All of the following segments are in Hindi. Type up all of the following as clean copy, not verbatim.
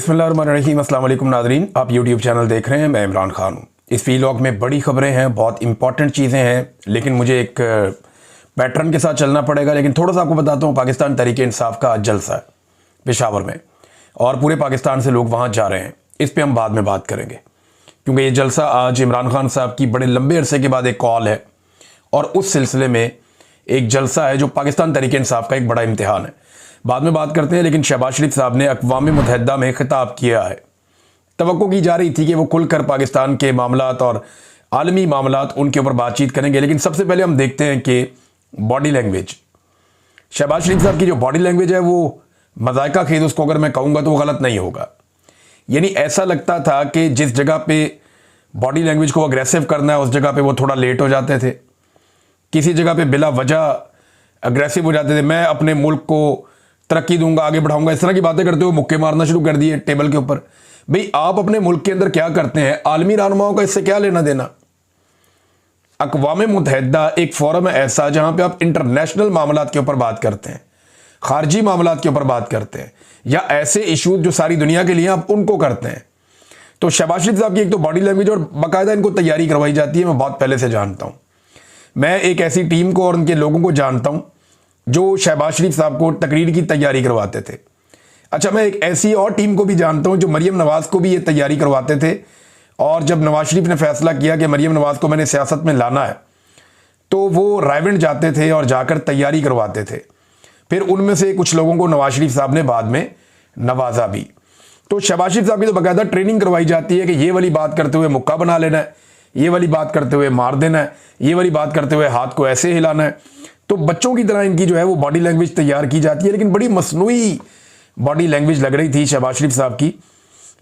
बिस्मिल्लाहिर्रहमानिर्रहीम। अस्सलाम वालेकुम नाज़रीन, आप यूट्यूब चैनल देख रहे हैं। मैं इमरान खान हूँ। इस वीलॉग में बड़ी ख़बरें हैं, बहुत इंपॉर्टेंट चीज़ें हैं, लेकिन मुझे एक पैटर्न के साथ चलना पड़ेगा। लेकिन थोड़ा सा आपको बताता हूँ, पाकिस्तान तहरीक इंसाफ का आज जलसा है पेशावर में और पूरे पाकिस्तान से लोग वहाँ जा रहे हैं। इस पर हम बाद में बात करेंगे, क्योंकि ये जलसा आज इमरान खान साहब की बड़े लंबे अरसे के बाद एक कॉल है और उस सिलसिले में एक जलसा है जो पाकिस्तान तहरीक इंसाफ का एक बड़ा इम्तिहान है। बाद में बात करते हैं। लेकिन शहबाज शरीफ साहब ने अक़वाम मुत्तहिदा में खिताब किया है। तवक्को की जा रही थी कि वो खुलकर पाकिस्तान के मामलात और आलमी मामलात उनके ऊपर बातचीत करेंगे। लेकिन सबसे पहले हम देखते हैं कि बॉडी लैंग्वेज, शहबाज शरीफ साहब की जो बॉडी लैंग्वेज है वो मज़ायका खेद, उसको अगर मैं कहूँगा तो वो गलत नहीं होगा। यानी ऐसा लगता था कि जिस जगह पे बॉडी लैंग्वेज को अग्रेसिव करना है उस जगह पे वो थोड़ा लेट हो जाते थे, किसी जगह पे बिला वजह अग्रेसिव हो जाते थे। मैं अपने मुल्क को तरक्की दूंगा, आगे बढ़ाऊंगा, इस तरह की बातें करते हुए मुक्के मारना शुरू कर दिए टेबल के ऊपर। भाई आप अपने मुल्क के अंदर क्या करते हैं, आलमी रहनुमाओं का इससे क्या लेना देना। अक़वाम मुत्तहिदा एक फोरम है ऐसा जहां पे आप इंटरनेशनल मामलात के ऊपर बात करते हैं, खारजी मामलात के ऊपर बात करते हैं, या ऐसे इशूज जो सारी दुनिया के लिए आप उनको करते हैं। तो शहबाज शरीफ साहब की एक तो बॉडी लैंग्वेज और बाकायदा इनको तैयारी करवाई जाती है। मैं बहुत पहले से जानता हूं, मैं एक ऐसी टीम को और उनके लोगों को जानता हूं जो शहबाज शरीफ साहब को तकरीर की तैयारी करवाते थे। अच्छा, मैं एक ऐसी और टीम को भी जानता हूं जो मरीम नवाज को भी ये तैयारी करवाते थे। और जब नवाज शरीफ ने फैसला किया कि मरीम नवाज को मैंने सियासत में लाना है तो वो रायवेंड जाते थे और जाकर तैयारी करवाते थे। फिर उनमें से कुछ लोगों को नवाज शरीफ साहब ने बाद में नवाजा भी। तो शहबाज शरीफ साहब की तो बाकायदा ट्रेनिंग करवाई जाती है कि ये वाली बात करते हुए मुक्का बना लेना है, ये वाली बात करते हुए मार देना है, ये वाली बात करते हुए हाथ को ऐसे हिलाना है। तो बच्चों की तरह इनकी जो है वो बॉडी लैंग्वेज तैयार की जाती है। लेकिन बड़ी मसनूई बॉडी लैंग्वेज लग रही थी शहबाज शरीफ साहब की।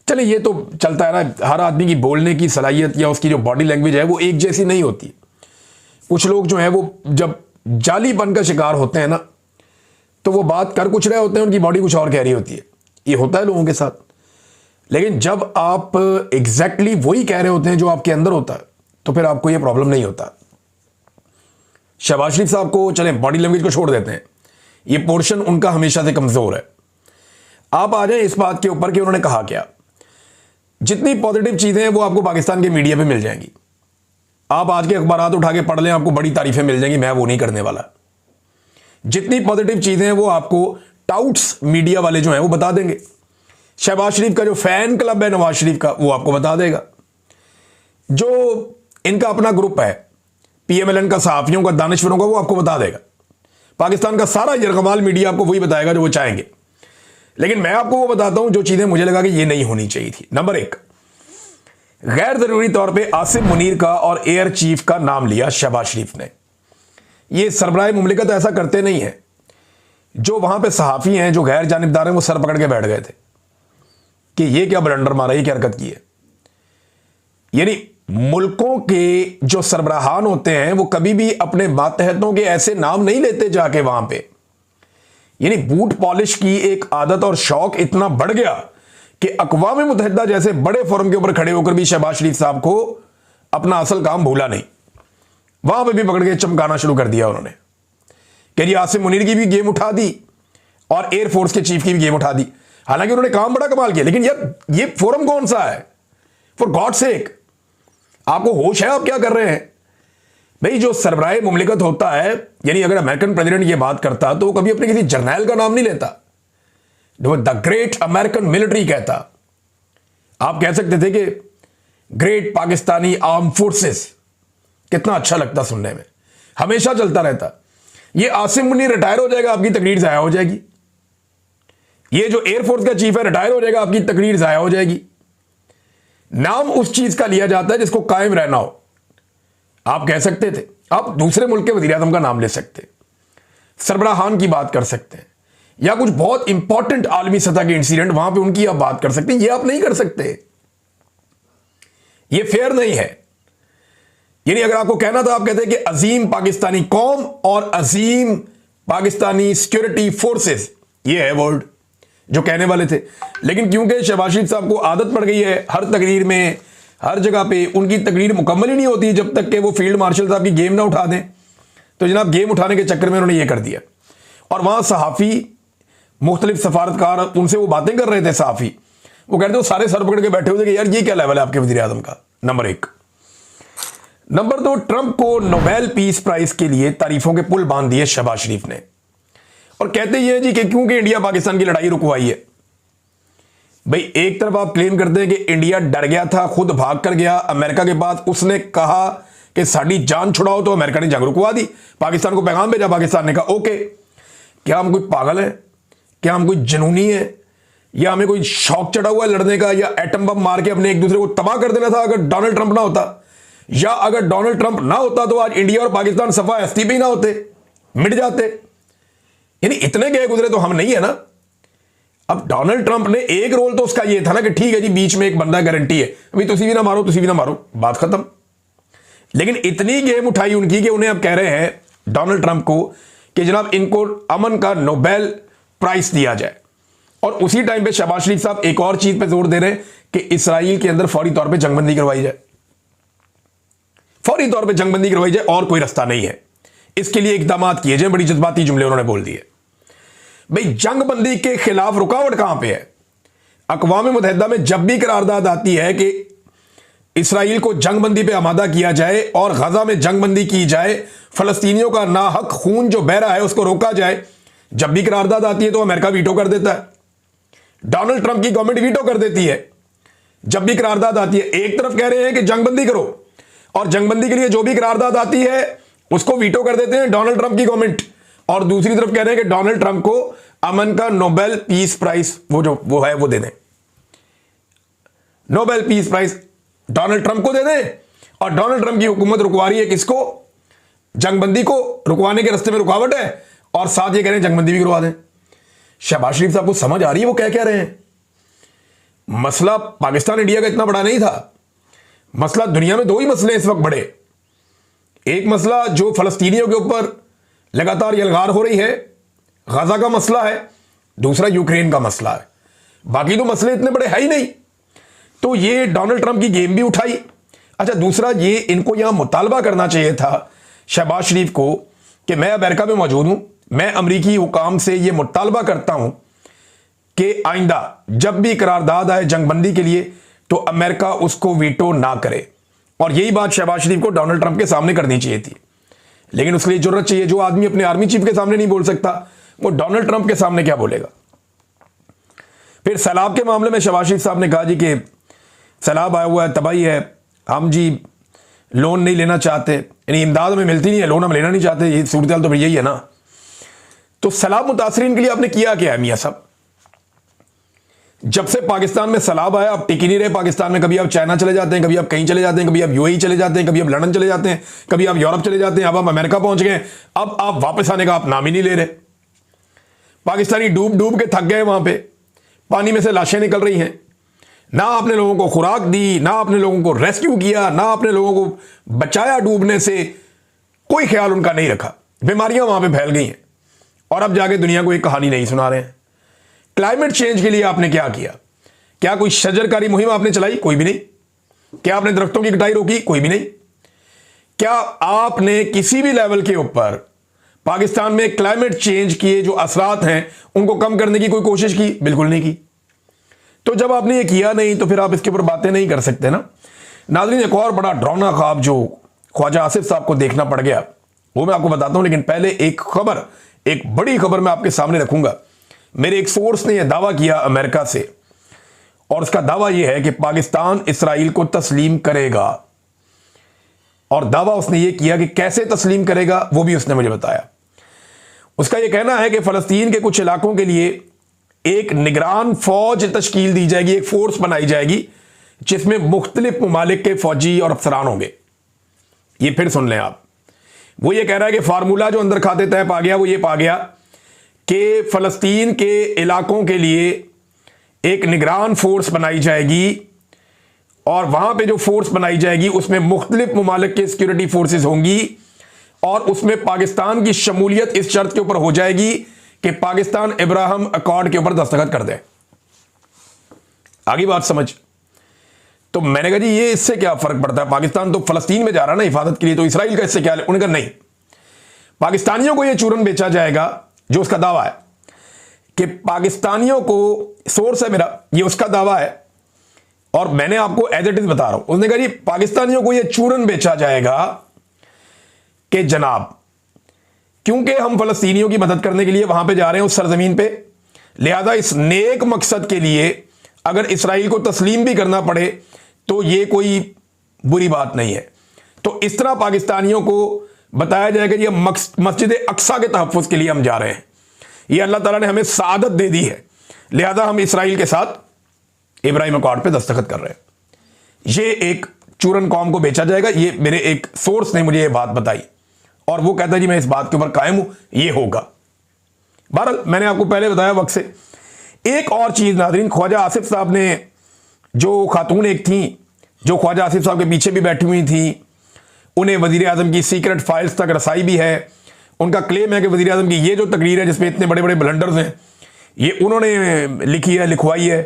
चले, ये तो चलता है ना, हर आदमी की बोलने की सलाहियत या उसकी जो बॉडी लैंग्वेज है वो एक जैसी नहीं होती। कुछ लोग जो है वो जब जालीपन का शिकार होते हैं ना तो वो बात कर कुछ रहे होते हैं, उनकी बॉडी कुछ और कह रही होती है। ये होता है लोगों के साथ। लेकिन जब आप एग्जैक्टली वही कह रहे होते हैं जो आपके अंदर होता है तो फिर आपको ये प्रॉब्लम नहीं होता। शहबाज शरीफ साहब को चलें बॉडी लैंग्वेज को छोड़ देते हैं, ये पोर्शन उनका हमेशा से कमजोर है। आप आ जाएं इस बात के ऊपर कि उन्होंने कहा क्या। जितनी पॉजिटिव चीजें हैं वो आपको पाकिस्तान के मीडिया पे मिल जाएंगी। आप आज के अखबारात उठा के पढ़ लें, आपको बड़ी तारीफें मिल जाएंगी। मैं वो नहीं करने वाला। जितनी पॉजिटिव चीजें हैं वो आपको टाउट्स मीडिया वाले जो हैं वो बता देंगे। शहबाज शरीफ का जो फैन क्लब है नवाज शरीफ का वो आपको बता देगा। जो इनका अपना ग्रुप है PMLN का, सहाफियों का, दानिश्वरों का, वो आपको बता देगा। पाकिस्तान का सारा यरगमाल मीडिया आपको वही बताएगा जो वो चाहेंगे। लेकिन मैं आपको वो बताता हूं जो चीजें मुझे लगा कि ये नहीं होनी चाहिए थी। नंबर 1, गैर जरूरी तौर पे आसिम मुनीर का और एयर चीफ का नाम लिया शहबाज शरीफ ने। ये सरबराह मुमलिकत ऐसा करते नहीं है। जो वहां पे सहाफी हैं, जो गैर जानिबदार हैं, वो सर पकड़ के बैठ गए थे कि ये क्या ब्लंडर मारा, ये क्या हरकत की है। यानी मुल्कों के जो सरबराहान होते हैं वो कभी भी अपने मातहतों के ऐसे नाम नहीं लेते जाके वहां पे। यानी बूट पॉलिश की एक आदत और शौक इतना बढ़ गया कि अक़वाम मुत्तहिदा जैसे बड़े फोरम के ऊपर खड़े होकर भी शहबाज शरीफ साहब को अपना असल काम भूला नहीं। वहां पे भी पकड़ के चमकाना शुरू कर दिया उन्होंने कि जी आसिम मुनीर की भी गेम उठा दी और एयरफोर्स के चीफ की भी गेम उठा दी। हालांकि उन्होंने काम बड़ा कमाल किया, लेकिन यार ये फोरम कौन सा है, फॉर गॉड सेक। आपको होश है आप क्या कर रहे हैं भाई। जो सरबराह मुमलिकत होता है, यानी अगर अमेरिकन प्रेसिडेंट ये बात करता तो वो कभी अपने किसी जर्नैल का नाम नहीं लेता, वो द ग्रेट अमेरिकन मिलिट्री कहता। आप कह सकते थे कि ग्रेट पाकिस्तानी आर्म फोर्सेस, कितना अच्छा लगता सुनने में, हमेशा चलता रहता। ये आसिम मुनीर रिटायर हो जाएगा, आपकी तकरीर जाया हो जाएगी। ये जो एयरफोर्स का चीफ है रिटायर हो जाएगा, आपकी तकरीर जाया हो जाएगी। नाम उस चीज का लिया जाता है जिसको कायम रहना हो। आप कह सकते थे, आप दूसरे मुल्क के वज़ीर आज़म का नाम ले सकते, सरबराहान की बात कर सकते हैं, या कुछ बहुत इंपॉर्टेंट आलमी सतह के इंसिडेंट वहां पे उनकी आप बात कर सकते हैं। ये आप नहीं कर सकते, ये फेयर नहीं है। यानी अगर आपको कहना था, आप कहते कि अजीम पाकिस्तानी कौम और अजीम पाकिस्तानी सिक्योरिटी फोर्सेस, ये है वर्ड जो कहने वाले थे। लेकिन क्योंकि शहबाज शरीफ साहब को आदत पड़ गई है हर तकरीर में, हर जगह पे उनकी तकरीर मुकम्मल ही नहीं होती जब तक कि वो फील्ड मार्शल साहब की गेम ना उठा दें। तो जनाब गेम उठाने के चक्कर में उन्होंने ये कर दिया। और वहां सहाफ़ी मुख्तलिफ सफारतकार, उनसे वो बातें कर रहे थे सहाफ़ी, वो कहते हो सारे सर पकड़ के बैठे हुए थे कि यार ये क्या लेवल है आपके वजीर आजम का। नंबर 1। नंबर 2, ट्रंप को नोबेल पीस प्राइज के लिए तारीफों के पुल बांध दिए शहबाज शरीफ ने, और कहते ये जी कि क्योंकि इंडिया पाकिस्तान की लड़ाई रुकवाई है। भाई एक तरफ आप क्लेम करते हैं कि इंडिया डर गया था, खुद भाग कर गया अमेरिका के बाद, उसने कहा कि साड़ी जान छुड़ाओ, तो अमेरिका ने जंग रुकवा दी, पाकिस्तान को पैगाम भेजा, पाकिस्तान ने कहा ओके। क्या हम कोई पागल है? क्या हम कोई जनूनी है? या हमें कोई शौक चढ़ा हुआ है लड़ने का, या एटम बम मार के अपने एक दूसरे को तबाह कर देना था अगर डोनाल्ड ट्रंप ना होता? या अगर डोनाल्ड ट्रंप ना होता तो आज इंडिया और पाकिस्तान सफा हस्ती भी ना होते, मिट जाते। यानी इतने गए गुजरे तो हम नहीं है ना। अब डोनाल्ड ट्रंप ने एक रोल तो उसका ये था ना कि ठीक है जी बीच में एक बंदा गारंटी है, अभी तुसी भी ना मारो, तुसी भी ना मारो, बात खत्म। लेकिन इतनी गेम उठाई उनकी कि उन्हें अब कह रहे हैं डोनाल्ड ट्रंप को कि जनाब इनको अमन का नोबेल प्राइज दिया जाए। और उसी टाइम पे शहबाज शरीफ साहब एक और चीज पे जोर दे रहे हैं कि इसराइल के अंदर फौरी तौर पे जंगबंदी करवाई जाए, फौरी तौर पे जंगबंदी करवाई जाए, और कोई रास्ता नहीं है, इसके लिए इकदाम किए जाए। बड़ी जज्बाती जुमले उन्होंने बोल दिए। भाई जंगबंदी के खिलाफ रुकावट कहां पे है? अक़वाम मुत्तहिदा में जब भी करारदाद आती है कि इसराइल को जंगबंदी पे आमादा किया जाए और गजा में जंगबंदी की जाए, फलस्तीनियों का नाहक खून जो बह रहा है उसको रोका जाए, जब भी करारदाद आती है तो अमेरिका वीटो कर देता है, डोनाल्ड ट्रंप की गवर्नमेंट वीटो कर देती है। जब भी करारदाद आती है एक तरफ कह रहे हैं कि जंगबंदी करो, और जंगबंदी के लिए जो भी करारदाद आती है उसको वीटो कर देते हैं डोनाल्ड ट्रंप की गवर्नमेंट, और दूसरी तरफ कह रहे हैं कि डोनाल्ड ट्रंप को अमन का नोबेल पीस प्राइज वो है वो दे दें, Nobel peace prize Donald Trump को दे दें। और डोनाल्ड ट्रंप की हुकूमत रुकवा रही है किसको? जंगबंदी को, रुकवाने के रास्ते में रुकावट है, और साथ ये कह रहे हैं जंगबंदी भी करवा दें। शहबाज शरीफ साहब को समझ आ रही है वो क्या कह रहे हैं? मसला पाकिस्तान इंडिया का इतना बड़ा नहीं था, मसला दुनिया में 2 ही मसले इस वक्त बड़े। एक मसला जो फलस्तीनियों के ऊपर लगातार यलगार हो रही है, गजा का मसला है, दूसरा यूक्रेन का मसला है। बाकी तो मसले इतने बड़े है ही नहीं। तो ये डोनाल्ड ट्रंप की गेम भी उठाई। अच्छा, दूसरा ये इनको यहां मुतालबा करना चाहिए था शहबाज शरीफ को कि मैं अमेरिका में मौजूद हूं, मैं अमरीकी हुकाम से ये मुतालबा करता हूं कि आइंदा जब भी करारदाद आए जंगबंदी के लिए तो अमेरिका उसको वीटो ना करे। और यही बात शहबाज शरीफ को डोनाल्ड ट्रंप के सामने करनी चाहिए थी, लेकिन उसके लिए जरूरत चाहिए। जो आदमी अपने आर्मी चीफ के सामने नहीं बोल सकता, वो डोनाल्ड ट्रंप के सामने क्या बोलेगा? फिर सैलाब के मामले में शहबाज शरीफ साहब ने कहा जी कि सैलाब आया हुआ है, तबाही है, हम जी लोन नहीं लेना चाहते, यानी इमदाद हमें मिलती नहीं है, लोन हम लेना नहीं चाहते। ये सूरत हाल तो फिर यही है ना। तो सैलाब मुतासरीन के लिए आपने किया क्या है मियां साहब? जब से पाकिस्तान में सैलाब आया आप टिक ही नहीं रहे पाकिस्तान में। कभी आप चाइना चले जाते हैं, कभी आप कहीं चले जाते हैं, कभी आप यूएई चले जाते हैं, कभी आप लंदन चले जाते हैं, कभी आप यूरोप चले जाते हैं, अब आप अमेरिका पहुंच गए, अब आप वापस आने का आप नाम ही नहीं ले रहे। पाकिस्तानी डूब डूब के थक गए, वहां पे पानी में से लाशें निकल रही हैं। ना आपने लोगों को खुराक दी, ना आपने लोगों को रेस्क्यू किया, ना आपने लोगों को बचाया डूबने से, कोई ख्याल उनका नहीं रखा। बीमारियां वहां पे फैल गई हैं, और अब जाके दुनिया को एक कहानी नहीं सुना रहे हैं। क्लाइमेट चेंज के लिए आपने क्या किया? क्या कोई शजरकारी मुहिम आपने चलाई? कोई भी नहीं। क्या आपने दरख्तों की कटाई रोकी? कोई भी नहीं। क्या आपने किसी भी लेवल के ऊपर पाकिस्तान में क्लाइमेट चेंज के जो असरात हैं उनको कम करने की कोई कोशिश की? बिल्कुल नहीं की। तो जब आपने ये किया नहीं तो फिर आप इसके ऊपर बातें नहीं कर सकते ना। नाज़रीन, एक और बड़ा डरावना ख्वाब जो ख्वाजा आसिफ साहब को देखना पड़ गया वो मैं आपको बताता हूं, लेकिन पहले एक खबर, एक बड़ी खबर मैं आपके सामने रखूंगा। मेरे एक सोर्स ने यह दावा किया अमेरिका से, और उसका दावा यह है कि पाकिस्तान इसराइल को तस्लीम करेगा। और दावा उसने यह किया कि कैसे तस्लीम करेगा वो भी उसने मुझे बताया। उसका यह कहना है कि फलस्तीन के कुछ इलाकों के लिए एक निगरान फौज तश्कील दी जाएगी, एक फोर्स बनाई जाएगी जिसमें मुख्तलिफ ममालिक के फौजी और अफसरान होंगे। ये फिर सुन लें आप। वो ये कह रहा है कि फार्मूला जो अंदर खाते तय पा गया वो ये पा गया कि फलस्तीन के इलाकों के लिए एक निगरान फोर्स बनाई जाएगी, और वहां पे जो फोर्स बनाई जाएगी उसमें मुख्तलिफ ममालिक के सिक्योरिटी फोर्सेस होंगी, और उसमें पाकिस्तान की शमूलियत इस शर्त के ऊपर हो जाएगी कि पाकिस्तान इब्राहिम अकॉर्ड के ऊपर दस्तखत कर दे। आगे बात समझ। तो मैंने कहा जी ये इससे क्या फर्क पड़ता है? पाकिस्तान तो फलस्तीन में जा रहा है ना हिफाजत के लिए, तो इसराइल का इससे क्या? उन्होंने कहा नहीं, पाकिस्तानियों को यह चूरन बेचा जाएगा जो उसका दावा है कि पाकिस्तानियों को, सोर्स है मेरा, ये उसका दावा है और मैंने आपको एज इट इज बता रहा हूं। उसने कहा जी पाकिस्तानियों को ये चूरन बेचा जाएगा कि जनाब क्योंकि हम फलस्तीनियों की मदद करने के लिए वहां पे जा रहे हैं उस सरजमीन पे, लिहाजा इस नेक मकसद के लिए अगर इसराइल को तस्लीम भी करना पड़े तो ये कोई बुरी बात नहीं है। तो इस तरह पाकिस्तानियों को बताया जाएगा ये मस्जिद अक्सा के तहफ़्फ़ुज़ के लिए हम जा रहे हैं, ये अल्लाह ताला ने हमें सादत दे दी है, लिहाजा हम इसराइल के साथ इब्राहिम अकॉर्ड पे दस्तखत कर रहे हैं। ये एक चूरन कौम को बेचा जाएगा, ये मेरे एक सोर्स ने मुझे ये बात बताई और वो कहता है जी मैं इस बात के ऊपर कायम हूं, ये होगा। बहरहाल मैंने आपको पहले बताया वक्त से। एक और चीज़ नाज़रीन, ख्वाजा आसिफ साहब ने, जो खातून एक थी जो ख्वाजा आसिफ साहब के पीछे भी बैठी हुई थी, उन्हें वज़ीर आज़म की सीक्रेट फाइल्स तक रसाई भी है। उनका क्लेम है कि वज़ीर आज़म की ये जो तकरीर है जिसमें इतने बड़े बड़े ब्लंडर्स हैं ये उन्होंने लिखी है, लिखवाई है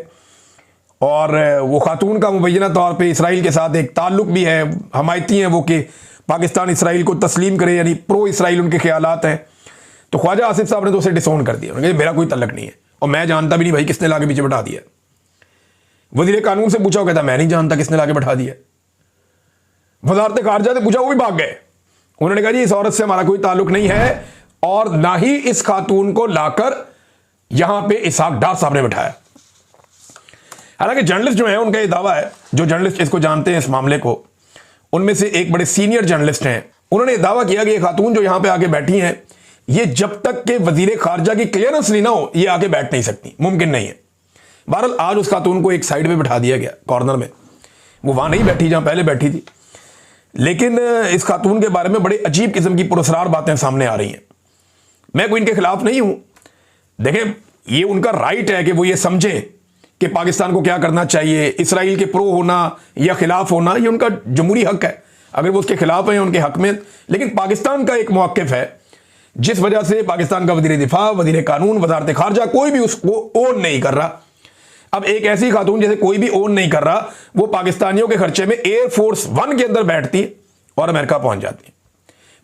और वो खातून का मुबैना तौर पे इसराइल के साथ एक ताल्लुक़ भी है, हमायती हैं वो कि पाकिस्तान इसराइल को तस्लीम करे, यानी प्रो इसराइल उनके ख्यालात हैं। तो ख्वाजा आसिफ साहब ने तो उसे डिसोन कर दिया, उन्होंने कहा मेरा कोई तल्लक नहीं है और मैं जानता भी नहीं भाई किसने लाके पीछे बैठा दिया। वज़ीर कानून से पूछा, वो कहता मैं नहीं जानता किसने लाके बैठा दिया। वज़ारत खारजा से पूछा, वो भी भाग गए। उन्होंने कहा जी इस औरत से हमारा कोई ताल्लुक नहीं है और ना ही इस खातून को लाकर यहां पे इसहाक डार साहब ने बैठाया। हालांकि जर्नलिस्ट जो है उनका ये दावा है, जो जर्नलिस्ट इसको जानते हैं इस मामले को, उनमें से एक बड़े सीनियर जर्नलिस्ट हैं, उन्होंने दावा किया कि ये खातून जो यहां पे आके बैठी हैं ये जब तक के वजीर खारजा की क्लियरेंस नहीं ना हो ये आके बैठ नहीं सकती, मुमकिन नहीं है। बहरहाल आज उस खातून को एक साइड में बैठा दिया गया कॉर्नर में, वो वहां नहीं बैठी जहां पहले बैठी थी। लेकिन इस खातून के बारे में बड़े अजीब किस्म की पुरस्कार बातें सामने आ रही हैं। मैं कोई इनके खिलाफ नहीं हूं, देखें ये उनका राइट है कि वो ये समझे कि पाकिस्तान को क्या करना चाहिए, इसराइल के प्रो होना या खिलाफ होना ये उनका जमहूरी हक है, अगर वो उसके खिलाफ हैं उनके हक में। लेकिन पाकिस्तान का एक मौक़िफ़ है जिस वजह से पाकिस्तान का वज़ीर दिफा, वज़ीर कानून, वज़ारत खारजा कोई भी उसको ओन नहीं कर रहा। अब एक ऐसी खातून जैसे कोई भी ओन नहीं कर रहा, वो पाकिस्तानियों के खर्चे में एयरफोर्स 1 के अंदर बैठती है और अमेरिका पहुंच जाती है।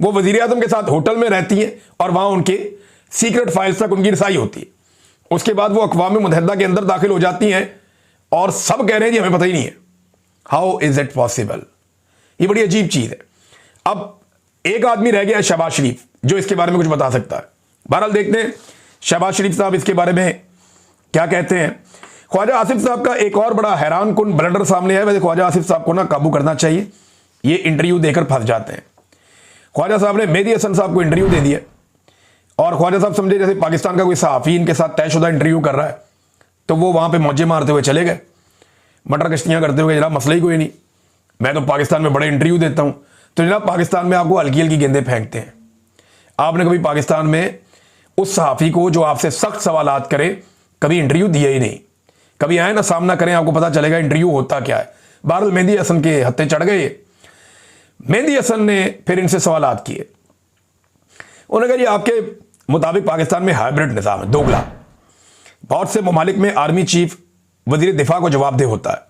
वो वज़ीर आज़म के साथ होटल में रहती है और वहां उनके सीक्रेट फाइल्स तक उनकी रसाई होती है। उसके बाद वो अक़वाम मुत्तहिदा के अंदर दाखिल हो जाती हैं और सब कह रहे हैं जी हमें पता ही नहीं है। How is it possible? ये बड़ी अजीब चीज़ है। अब एक आदमी रह गया शहबाज शरीफ जो इसके बारे में कुछ बता सकता है। बहरहाल देखते हैं शहबाज शरीफ साहब इसके बारे में क्या कहते हैं। ख्वाजा आसिफ साहब का एक और बड़ा हैरान कुन ब्लंडर सामने है। वैसे ख्वाजा आसिफ साहब को ना काबू करना चाहिए, ये इंटरव्यू देकर फंस जाते हैं। ख्वाजा साहब ने मेहदी हसन साहब को इंटरव्यू दे दिया और ख्वाजा साहब समझे जैसे पाकिस्तान का कोई सहाफ़ी इनके साथ तयशुदा इंटरव्यू कर रहा है, तो वो वहाँ पे मौजे मारते हुए चले गए, मटर कश्तियाँ करते हुए, जनाब मसला ही कोई नहीं, मैं तो पाकिस्तान में बड़े इंटरव्यू देता हूँ। तो जनाब पाकिस्तान में आपको हल्की हल्की गेंदें फेंकते हैं। आपने कभी पाकिस्तान में उस सहाफ़ी को जो आपसे सख्त सवालात करे कभी इंटरव्यू दिया ही नहीं। कभी आए ना सामना करें, आपको पता चलेगा इंटरव्यू होता क्या है। बहरहाल मेहदी हसन के हत्थे चढ़ गए। मेहदी हसन ने फिर इनसे सवालात किए। उन्होंने कहा जी आपके मुताबिक पाकिस्तान में हाइब्रिड निज़ाम है, दोगला। बहुत से ममालिक में आर्मी चीफ वज़ीर दिफा को जवाबदेह होता है।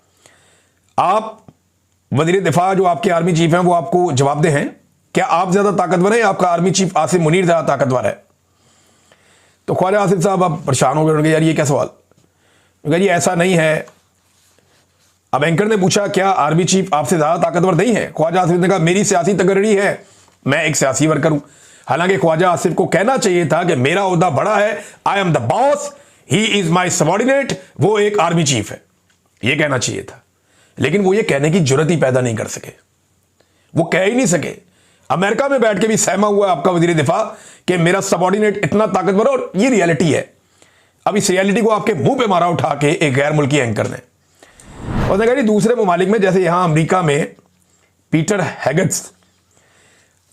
आप वज़ीर दिफा जो आपके आर्मी चीफ हैं वो आपको जवाबदेह हैं? क्या आप ज़्यादा ताकतवर हैं? आपका आर्मी चीफ आसिम मुनीर ज़्यादा ताकतवर है? तो ख्वाजा आसिफ साहब अब परेशान हो गए। उन्होंने कहा यार ये क्या सवाल? जी ऐसा नहीं है। अब एंकर ने पूछा क्या आर्मी चीफ आपसे ज़्यादा ताकतवर नहीं है? ख्वाजा आसिफ ने कहा मेरी सियासी तकर्री है, मैं एक सियासी वर्कर हूं। हालांकि ख्वाजा आसिफ को कहना चाहिए था कि मेरा ओहदा बड़ा है, I am the boss, he is my subordinate, वो एक आर्मी चीफ है, ये कहना चाहिए था। लेकिन वो ये कहने की जुर्रत ही पैदा नहीं कर सके, वो कह ही नहीं सके। अमेरिका में बैठ के भी सहमा हुआ आपका वज़ीर दिफा कि मेरा सबॉर्डिनेट इतना ताकतवर है, और ये रियलिटी है। अब इस रियलिटी को आपके मुंह पे मारा उठा के एक गैर मुल्की एंकर ने। और देखा दूसरे ममालिक में जैसे यहां अमेरिका में पीटर हेगेट्स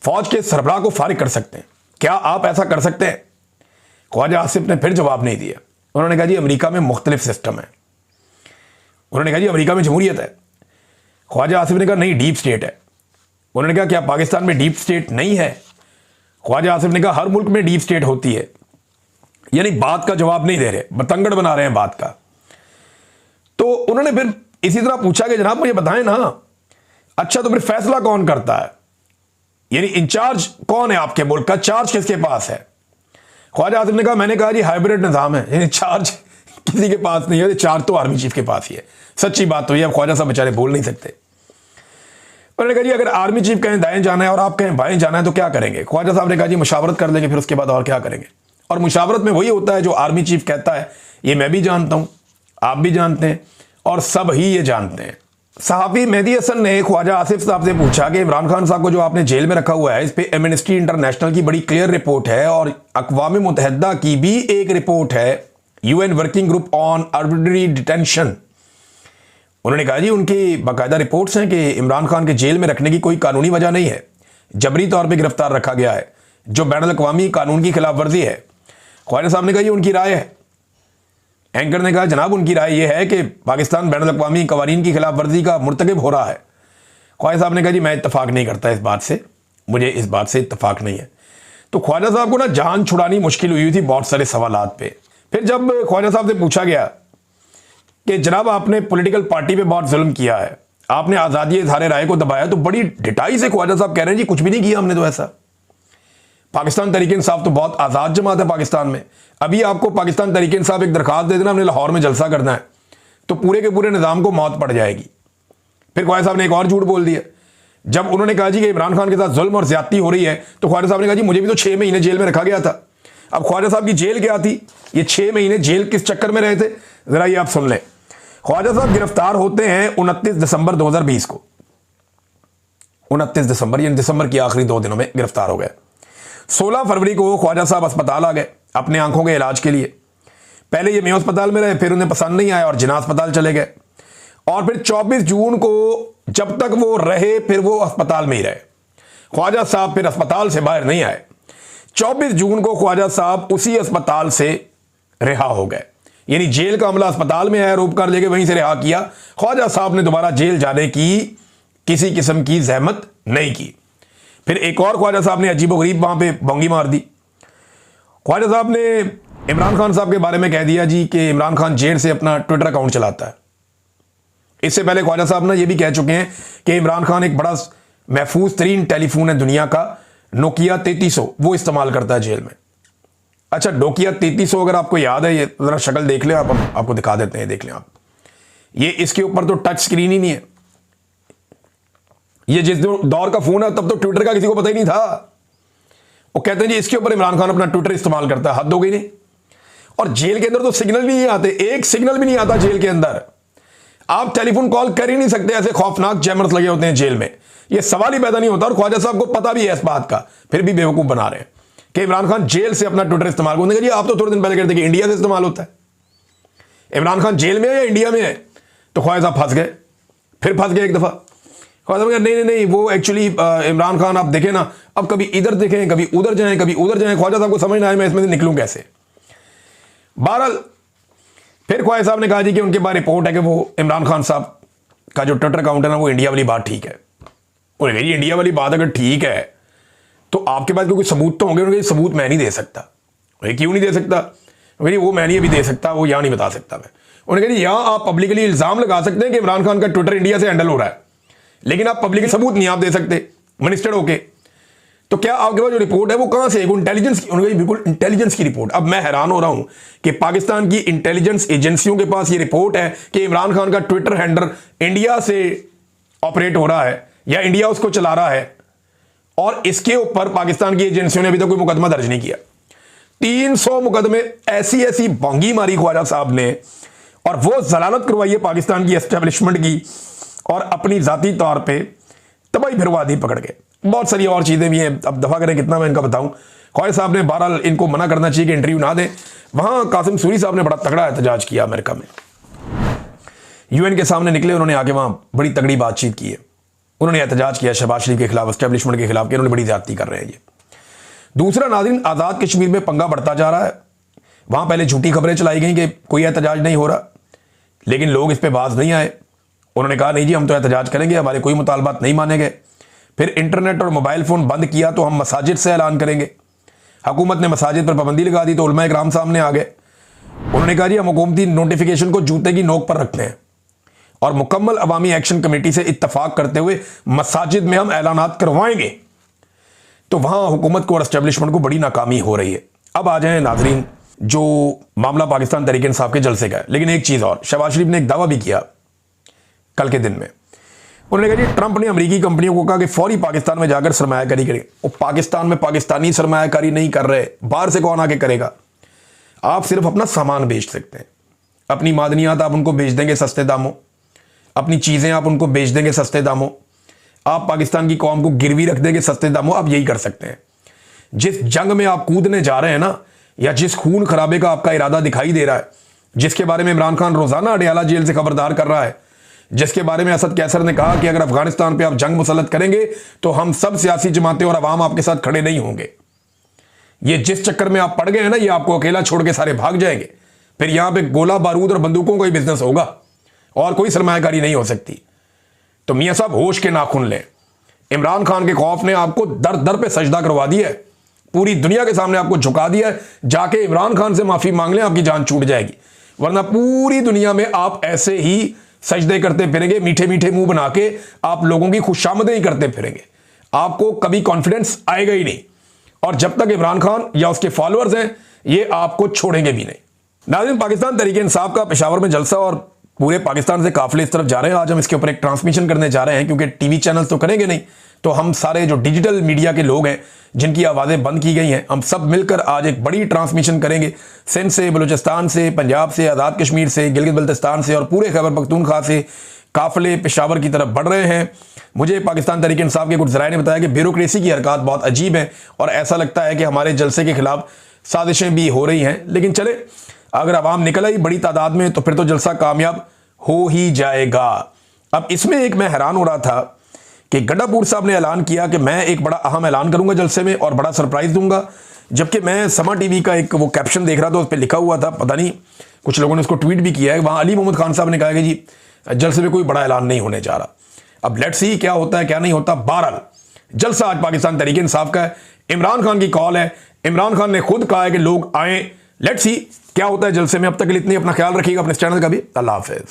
फौज के सरबराह को फारिग कर सकते हैं, क्या आप ऐसा कर सकते हैं? ख्वाजा आसिफ ने फिर जवाब नहीं दिया। उन्होंने कहा जी अमेरिका में मुख्तलिफ सिस्टम है। उन्होंने कहा जी अमेरिका में जमहूरियत है। ख्वाजा आसिफ ने कहा नहीं डीप स्टेट है। उन्होंने कहा क्या पाकिस्तान में डीप स्टेट नहीं है? ख्वाजा आसिफ ने कहा हर मुल्क में डीप स्टेट होती है। यानी बात का जवाब नहीं दे रहे, बतंगड़ बना रहे हैं बात का। तो उन्होंने फिर इसी तरह पूछा कि जनाब मुझे बताएं ना, अच्छा तो फिर फैसला कौन करता है, यानी इंचार्ज कौन है आपके मुल्क का, चार्ज किसके पास है? ख्वाजा आसिफ ने कहा, मैंने कहा जी हाइब्रिड निज़ाम है, यानी चार्ज किसी के पास नहीं है, चार्ज तो आर्मी चीफ के पास ही है। सच्ची बात तो ये, अब ख्वाजा साहब बेचारे बोल नहीं सकते। उन्होंने कहा जी अगर आर्मी चीफ कहें दाएं जाना है और आप कहें बाएं जाना है तो क्या करेंगे? ख्वाजा साहब ने कहा जी मुशावरत कर लेंगे, फिर उसके बाद और क्या करेंगे। और मुशावरत में वही होता है जो आर्मी चीफ कहता है, ये मैं भी जानता हूं, आप भी जानते हैं और सब ही ये जानते हैं। सहाफ़ी मेहदी हसन ने ख्वाजा आसिफ साहब से पूछा कि इमरान खान साहब को जो आपने जेल में रखा हुआ है, इस पे एमनेस्टी इंटरनेशनल की बड़ी क्लियर रिपोर्ट है और अक़वाम मुत्तहिदा की भी एक रिपोर्ट है, UN working group on arbitrary detention. उन्होंने कहा जी उनकी बाकायदा रिपोर्ट्स हैं कि इमरान खान के जेल में रखने की कोई कानूनी वजह नहीं है, जबरी तौर पर गिरफ्तार रखा गया है, जो बैनुल अक़वामी कानून की खिलाफ वर्जी है। ख्वाजा साहब ने कहा ये उनकी राय है। एंकर ने कहा जनाब उनकी राय यह है कि पाकिस्तान बैनुल अक़वामी कवानीन की खिलाफ वर्जी का मुर्तकिब हो रहा है। ख्वाजा साहब ने कहा जी मैं इत्तफाक नहीं करता इस बात से, मुझे इस बात से इत्तफाक नहीं है। तो ख्वाजा साहब को ना जान छुड़ानी मुश्किल हुई थी बहुत सारे सवालात पे। फिर जब ख्वाजा साहब से पूछा गया कि जनाब आपने पॉलिटिकल पार्टी पे बहुत जुल्म किया है, आपने आज़ादी इज़हार राय को दबाया, तो बड़ी ढिठाई से ख्वाजा साहब कह रहे हैं जी कुछ भी नहीं किया हमने तो ऐसा। पाकिस्तान तहरीक इंसाफ तो बहुत आज़ाद जमात है पाकिस्तान में। अभी आपको पाकिस्तान तहरीक इंसाफ एक दरखास्त दे देना, हमने लाहौर में जलसा करना है, तो पूरे के पूरे निज़ाम को मौत पड़ जाएगी। फिर ख्वाजा साहब ने एक और झूठ बोल दिया। जब उन्होंने कहा जी कि इमरान खान के साथ जुल्म और ज्यादती हो रही है, तो ख्वाजा साहब ने कहा जी मुझे भी तो 6 महीने जेल में रखा गया था। अब ख्वाजा साहब की जेल क्या थी, ये 6 महीने जेल किस चक्कर में रहे थे, जरा ये आप सुन लें। ख्वाजा साहब गिरफ्तार होते हैं 29 दिसंबर 2020 को। 29 दिसंबर, यानी दिसंबर की आखिरी 2 दिनों में गिरफ्तार हो गए। 16 फरवरी को ख्वाजा साहब अस्पताल आ गए अपने आंखों के इलाज के लिए। पहले ये मेयो अस्पताल में रहे, फिर उन्हें पसंद नहीं आया और जिन्ना अस्पताल चले गए। और फिर 24 जून को जब तक वो रहे फिर वो अस्पताल में ही रहे। ख्वाजा साहब फिर अस्पताल से बाहर नहीं आए। 24 जून को ख्वाजा साहब उसी अस्पताल से रिहा हो गए, यानी जेल का अमला अस्पताल में आया, रोक कर लेके वहीं से रिहा किया। ख्वाजा साहब ने दोबारा जेल जाने की किसी किस्म की जहमत नहीं की। फिर एक और ख्वाजा साहब ने अजीबोगरीब वहां पे बोंगी मार दी। ख्वाजा साहब ने इमरान खान साहब के बारे में कह दिया जी कि इमरान खान जेल से अपना ट्विटर अकाउंट चलाता है। इससे पहले ख्वाजा साहब ना ये भी कह चुके हैं कि इमरान खान एक बड़ा महफूज तरीन टेलीफोन है दुनिया का, नोकिया 3300, वो इस्तेमाल करता है जेल में। अच्छा, नोकिया 3300 अगर आपको याद है, ये जरा शक्ल देख लें आप, हम आपको दिखा देते हैं, देख लें आप। ये इसके ऊपर तो टच स्क्रीन ही नहीं है। ये जिस दौर का फोन है तब तो ट्विटर का किसी को पता ही नहीं था। वो कहते हैं जी इसके ऊपर इमरान खान अपना ट्विटर इस्तेमाल करता है, हद हो गई नहीं। और जेल के अंदर तो सिग्नल भी नहीं आते, एक सिग्नल भी नहीं आता जेल के अंदर। आप टेलीफोन कॉल कर ही नहीं सकते, ऐसे खौफनाक जैमर्स लगे होते हैं जेल में, ये सवाल ही पैदा नहीं होता। और ख्वाजा साहब को पता भी है इस बात का, फिर भी बेवकूफ बना रहे हैं कि इमरान खान जेल से अपना ट्विटर इस्तेमाल करते हैं। आप तो थोड़े दिन पहले कहते कि इंडिया से इस्तेमाल होता है। इमरान खान जेल में है या इंडिया में है? तो ख्वाजा साहब फंस गए, फिर फंस गए एक दफा। ख्वाजा साहब नहीं नहीं नहीं, वो एक्चुअली इमरान खान आप देखें ना, अब कभी इधर देखें, कभी उधर जाएं, कभी उधर जाएं। ख्वाजा साहब को समझ ना आए मैं इसमें से निकलूं कैसे। बहरहाल फिर ख्वाजा साहब ने कहा जी कि उनके पास रिपोर्ट है कि वो इमरान खान साहब का जो ट्विटर अकाउंट है ना, वो इंडिया वाली बात ठीक है। उन्होंने कहा इंडिया वाली बात अगर ठीक है तो आपके पास कोई सबूत तो होंगे। उन्होंने कहा सबूत मैं नहीं दे सकता। क्यों नहीं दे सकता? वो मैं नहीं अभी दे सकता, वो यहाँ नहीं बता सकता मैं। उन्होंने कहा यहाँ आप पब्लिकली इल्जाम लगा सकते हैं कि इमरान खान का ट्विटर इंडिया से हैंडल हो रहा है, लेकिन आप पब्लिक सबूत नहीं आप दे सकते मिनिस्टर होके। तो क्या आपके पास जो रिपोर्ट है वो कहां से है? वो इंटेलिजेंस की? उन्होंने बिल्कुल इंटेलिजेंस की रिपोर्ट। अब मैं हैरान हो रहा हूं कि पाकिस्तान की इंटेलिजेंस एजेंसियों के पास ये रिपोर्ट है कि इमरान खान का ट्विटर हैंडल इंडिया से ऑपरेट हो रहा है या इंडिया उसको चला रहा है, और इसके ऊपर पाकिस्तान की एजेंसियों ने अभी तक कोई मुकदमा दर्ज नहीं किया। 300 मुकदमे, ऐसी ऐसी भोंगी मारी ख्वाजा साहब ने, और वो जलालत करवाई है पाकिस्तान की एस्टेब्लिशमेंट की, और अपनी जाती तौर पे तबाही फिरवा दी पकड़ के। बहुत सारी और चीज़ें भी हैं, अब दफ़ा करें कितना मैं इनका बताऊं। ख्वाजा साहब ने बहरहाल इनको मना करना चाहिए कि इंटरव्यू ना दें। वहाँ कासिम सूरी साहब ने बड़ा तगड़ा एहतजाज किया अमेरिका में, यूएन के सामने निकले, उन्होंने आके वहाँ बड़ी तगड़ी बातचीत की है। उन्होंने एहतजाज किया शहबाज शरीफ के खिलाफ, एस्टेब्लिशमेंट के खिलाफ, कि उन्होंने बड़ी ज्यादती कर रहे हैं ये। दूसरा नाज़रीन, आज़ाद कश्मीर में पंगा बढ़ता जा रहा है। वहाँ पहले झूठी खबरें चलाई गई कि कोई एहतजाज नहीं हो रहा, लेकिन लोग इस पर बाज नहीं आए। उन्होंने कहा नहीं जी हम तो एहतजाज करेंगे, हमारे कोई मुतालबात नहीं माने गए। फिर इंटरनेट और मोबाइल फ़ोन बंद किया तो हम मसाजिद से ऐलान करेंगे। हुकूमत ने मसाजिद पर पाबंदी लगा दी तो उलमा इकराम सामने आ गए। उन्होंने कहा जी हम हुकूमती नोटिफिकेशन को जूते की नोक पर रखते हैं और मुकम्मल अवामी एक्शन कमेटी से इत्तफाक करते हुए मसाजिद में हम ऐलानात करवाएंगे। तो वहाँ हुकूमत को और एस्टेब्लिशमेंट को बड़ी नाकामी हो रही है। अब आ जाए नाजरीन, जो मामला पाकिस्तान तहरीक इंसाफ के जलसे का है, लेकिन एक चीज और, शहबाज शरीफ ने एक दावा भी किया कल के दिन में। उन्होंने कहा जी ट्रंप ने अमेरिकी कंपनियों को कहा कि फौरी पाकिस्तान में जाकर सरमायाकारी करें। वो पाकिस्तान में पाकिस्तानी सरमायाकारी नहीं कर रहे, बाहर से कौन आके करेगा? आप सिर्फ अपना सामान बेच सकते हैं, अपनी मादनियात आप उनको बेच देंगे सस्ते दामों, अपनी चीजें आप उनको बेच देंगे सस्ते दामों, आप पाकिस्तान की कौम को गिरवी रख देंगे सस्ते दामों। आप यही कर सकते हैं। जिस जंग में आप कूदने जा रहे हैं ना, या जिस खून खराबे का आपका इरादा दिखाई दे रहा है, जिसके बारे में इमरान खान रोजाना अडयाला जेल से खबरदार कर रहा है, जिसके बारे में असद कैसर ने कहा कि अगर अफगानिस्तान पे आप जंग मुसल्लत करेंगे तो हम सब सियासी जमातें और अवाम आपके साथ खड़े नहीं होंगे। ये जिस चक्कर में आप पड़ गए हैं ना, ये आपको अकेला छोड़ के सारे भाग जाएंगे। फिर यहां पे गोला बारूद और बंदूकों का ही बिजनेस होगा और कोई सरमायाकारी नहीं हो सकती। तो मियां साहब होश के नाखून लें। इमरान खान के खौफ ने आपको दर दर पे सजदा करवा दिया है, पूरी दुनिया के सामने आपको झुका दिया है। जाके इमरान खान से माफी मांग लें, आपकी जान छूट जाएगी, वरना पूरी दुनिया में आप ऐसे ही सजदे करते फिरेंगे, मीठे मीठे मुंह बना के आप लोगों की खुशामदें ही करते फिरेंगे। आपको कभी कॉन्फिडेंस आएगा ही नहीं, और जब तक इमरान खान या उसके फॉलोअर्स हैं, ये आपको छोड़ेंगे भी नहीं। नाज़रीन, पाकिस्तान तहरीक इंसाफ का पेशावर में जलसा और पूरे पाकिस्तान से काफिले इस तरफ जा रहे हैं। आज हम इसके ऊपर एक ट्रांसमिशन करने जा रहे हैं, क्योंकि टीवी चैनल तो करेंगे नहीं, तो हम सारे जो डिजिटल मीडिया के लोग हैं जिनकी आवाज़ें बंद की गई हैं, हम सब मिलकर आज एक बड़ी ट्रांसमिशन करेंगे। सिंध से, बलूचिस्तान से, पंजाब से, आज़ाद कश्मीर से, गिलगित बल्तिस्तान से और पूरे खैबर पख्तूनख्वा से काफिले पेशावर की तरफ बढ़ रहे हैं। मुझे पाकिस्तान तहरीक इंसाफ के कुछ ज़राए ने बताया कि ब्यूरोक्रेसी की हरकत बहुत अजीब है और ऐसा लगता है कि हमारे जलसे के खिलाफ साजिशें भी हो रही हैं। लेकिन चले, अगर आवाम निकल आई बड़ी तादाद में तो फिर तो जलसा कामयाब हो ही जाएगा। अब इसमें एक मैं हैरान हो रहा था कि गड्ढापुर साहब ने ऐलान किया कि मैं एक बड़ा अहम ऐलान करूंगा जलसे में और बड़ा सरप्राइज दूंगा, जबकि मैं समा टीवी का एक वो कैप्शन देख रहा था, उस पर लिखा हुआ था, पता नहीं कुछ लोगों ने उसको ट्वीट भी किया है, वहां अली मोहम्मद खान साहब ने कहा कि जी जलसे में कोई बड़ा ऐलान नहीं होने जा रहा। अब लेट्स सी क्या होता है क्या नहीं होता। बहरहाल जलसा आज पाकिस्तान तहरीक इंसाफ का है, इमरान खान की कॉल है, इमरान खान ने खुद कहा है कि लोग आए। लेट्स सी क्या होता है जलसे में। अब तक के लिए इतनी, अपना ख्याल रखिएगा, अपने चैनल का भी। अल्लाह हाफिज।